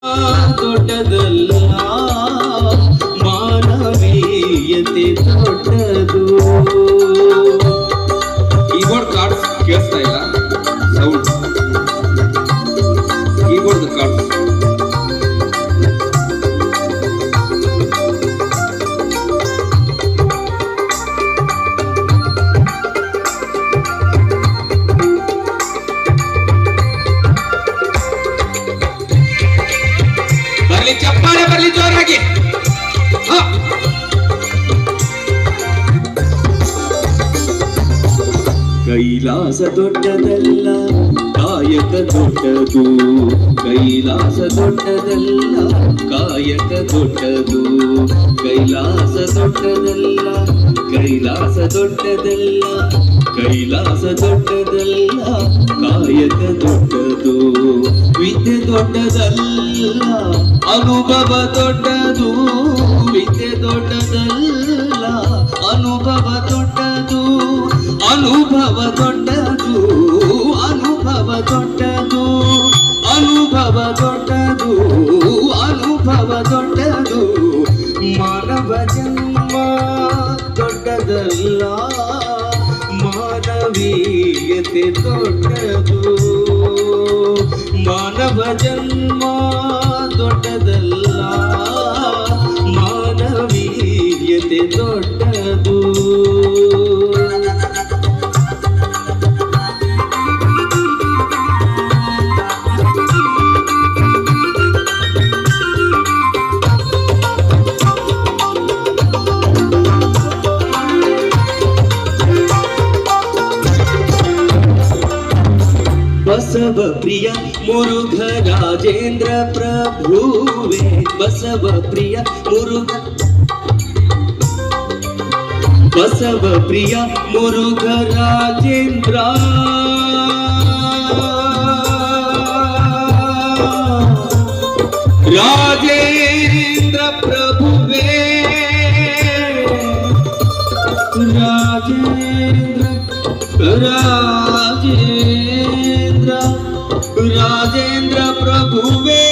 ದೊಡ್ಡದಲ್ಲ ಮಾನವೀಯತೆ ದೊಡ್ಡದು. ಕೀಬೋರ್ಡ್ ಕಾರ್ಡ್ಸ್ ಕೇಳಿಸ್ತಾ ಇಲ್ಲ ಸೌಂಡ್. ಕೀಬೋರ್ಡ್ ಕಾರ್ಡ್ಸ್ ಬರ್ಲಿ, ಚಪ್ಪಾಳೆ ಬರ್ಲಿ ಜೋರಾಗಿ. ಕೈಲಾಸ ದೊಡ್ಡದಲ್ಲ ಕಾಯಕ ದೊಡ್ಡದು. ಕೈಲಾಸ ದೊಡ್ಡದಲ್ಲ ಕಾಯಕ ದೊಡ್ಡದು. ಕೈಲಾಸ ದೊಡ್ಡದಲ್ಲ ಕೈಲಾಸ ದೊಡ್ಡದಲ್ಲ ಕೈಲಾಸ ದೊಡ್ಡದಲ್ಲ ಕಾಯಕ ದೊಡ್ಡದು. ವಿದ್ಯೆ ದೊಡ್ಡದಲ್ಲ ಅನುಭವ ದೊಡ್ಡದು. ವಿದ್ಯೆ ದೊಡ್ಡದಲ್ಲ ಅನುಭವ ದೊಡ್ಡದು. ಅನುಭವ ದೊಡ್ಡದು ಅನುಭವ ದೊಡ್ಡದು. ಅನುಭವ ದೊಡ್ಡದು ಅನುಭವ ದೊಡ್ಡದು. ಮಾನವ ಜನ್ಮ ದೊಡ್ಡದಲ್ಲ ಮಾನವೀಯತೆ ದೊಡ್ಡದು. ಮಾನವ ಜನ್ಮ ದೊಡ್ಡದಲ್ಲ ಮಾನವೀಯತೆ ದೊಡ್ಡದು. ಬಸವ ಪ್ರಿಯ ಮುರುಘರಾಜೇಂದ್ರ ಪ್ರಭುವೇ. ಬಸವ ಪ್ರಿಯ ಬಸವ ಪ್ರಿಯ ಮುರುಘರಾಜೇಂದ್ರ. ರಾಜೇಂದ್ರ ಪ್ರಭುವೇ. ರಾಜೇಂದ್ರ ರಾಜೇಂದ್ರ ರಾಜೇಂದ್ರ ಪ್ರಭುವೇ.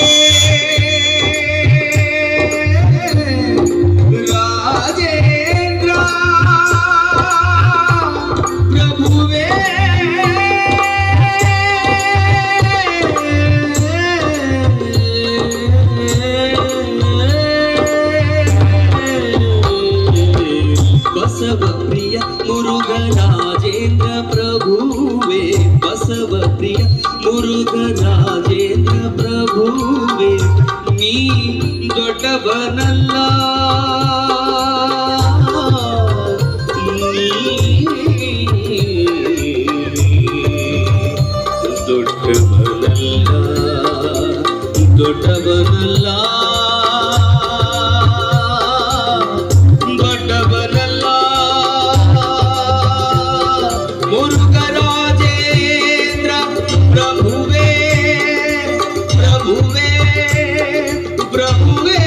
ರಾಜೇಂದ್ರ ಪ್ರಭುವೇ. ಬಸವ ಪ್ರಿಯ ಮುರುಘರಾಜೇಂದ್ರ ಪ್ರಭುವೇ. ಬಸವ ಪ್ರಿಯ ಮುರುಘರಾಜೇಂದ್ರ ಪ್ರಭುವೇ. ನೀ ದೊಡ್ಡವನಲ್ಲ ದೊಡ್ಡವನಲ್ಲ ದೊಡ್ಡವನಲ್ಲ ದೊಡ್ಡವನಲ್ಲ. ಮುರುಘರಾಜೇಂದ್ರ ಪ್ರಭುವೇ ಪ್ರಭುವೇ ಪ್ರಭುವೇ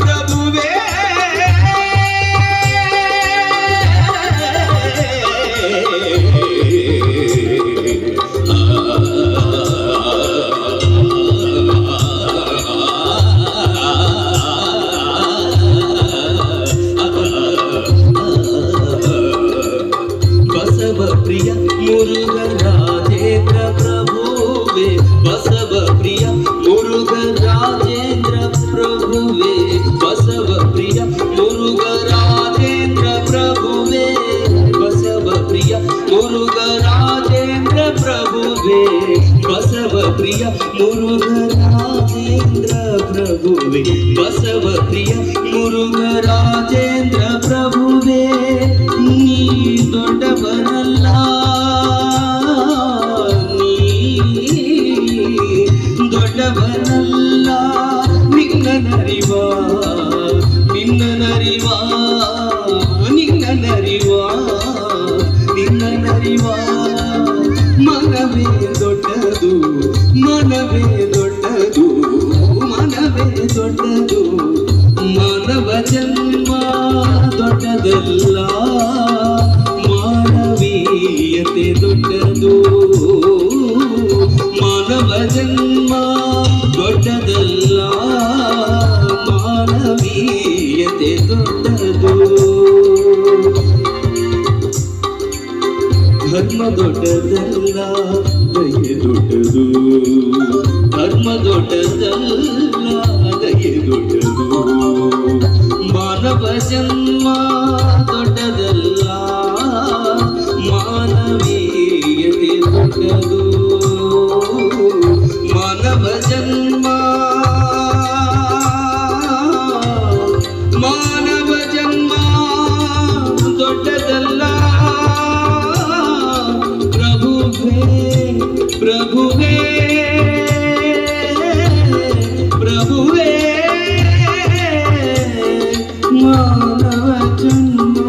ಪ್ರಭುವೇ. ಬಸವ ಪ್ರಿಯ ಮುರುಘರಾಜೇಂದ್ರ ಪ್ರಭುವೇ. ಬಸವ ಪ್ರಿಯ ಮುರುಘರಾಜೇಂದ್ರ ಪ್ರಭುವೇ. ಬಸವ ಪ್ರಿಯ ಮುರುಘರಾಜೇಂದ್ರ ಪ್ರಭುವೇ. ಬಸವ ಪ್ರಿಯ ಮುರುಘರಾಜೇಂದ್ರ ಪ್ರಭುವೇ. ಬಸವ ಪ್ರಿಯ ಮುರುಘರಾಜೇಂದ್ರ ಪ್ರಭುವೇ. ಬಸವ ಪ್ರಿಯ ಮುರುಘರಾಜೇಂದ್ರ ಪ್ರಭುವೇ. ನೀ ದೊಡ್ಡವನಲ್ಲ ನೀ ದೊಡ್ಡವನಲ್ಲ. ನಿನ್ನನರಿವ ನಿನ್ನನರಿವ ನಿನ್ನನರಿವ ನಿನ್ನನರಿವ. ಮನವೇ ದೊಡ್ಡದು ಮನವೇ ದೊಡ್ಡದು ಮನವೇ ದೊಡ್ಡದು. ಮಾನವ ಜನ್ಮ ದೊಡ್ಡದಲ್ಲ ಮಾನವೀಯತೆ ದೊಡ್ಡದು. ಮಾನವ ಜನ್ಮ ಜನ್ಮ ದೊಡ್ಡದಲ್ಲ, ಮಾನವೀಯತೆ ದೊಡ್ಡದು. ಧರ್ಮ ದೊಡ್ಡದಲ್ಲ, ದಯೆ ದೊಡ್ಡದು. ಧರ್ಮ ದೊಡ್ಡದಲ್ಲ, ದಯೆ ದೊಡ್ಡದು. ಮಾನವ ಜನ್ಮ ದೊಡ್ಡದಲ್ಲ, ಮಾನವೀಯತೆ ದೊಡ್ಡದು. ಮಾನವ ಜನ್ಮ, ಮಾನವ ಜನ್ಮ ದೊಡ್ಡದಲ್ಲ. ಪ್ರಭುವೇ ಪ್ರಭುವೇ ಮಾನವ ಜನ್ಮ.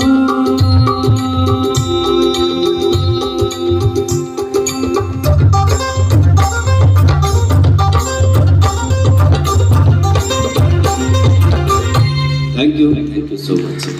Thank you so much.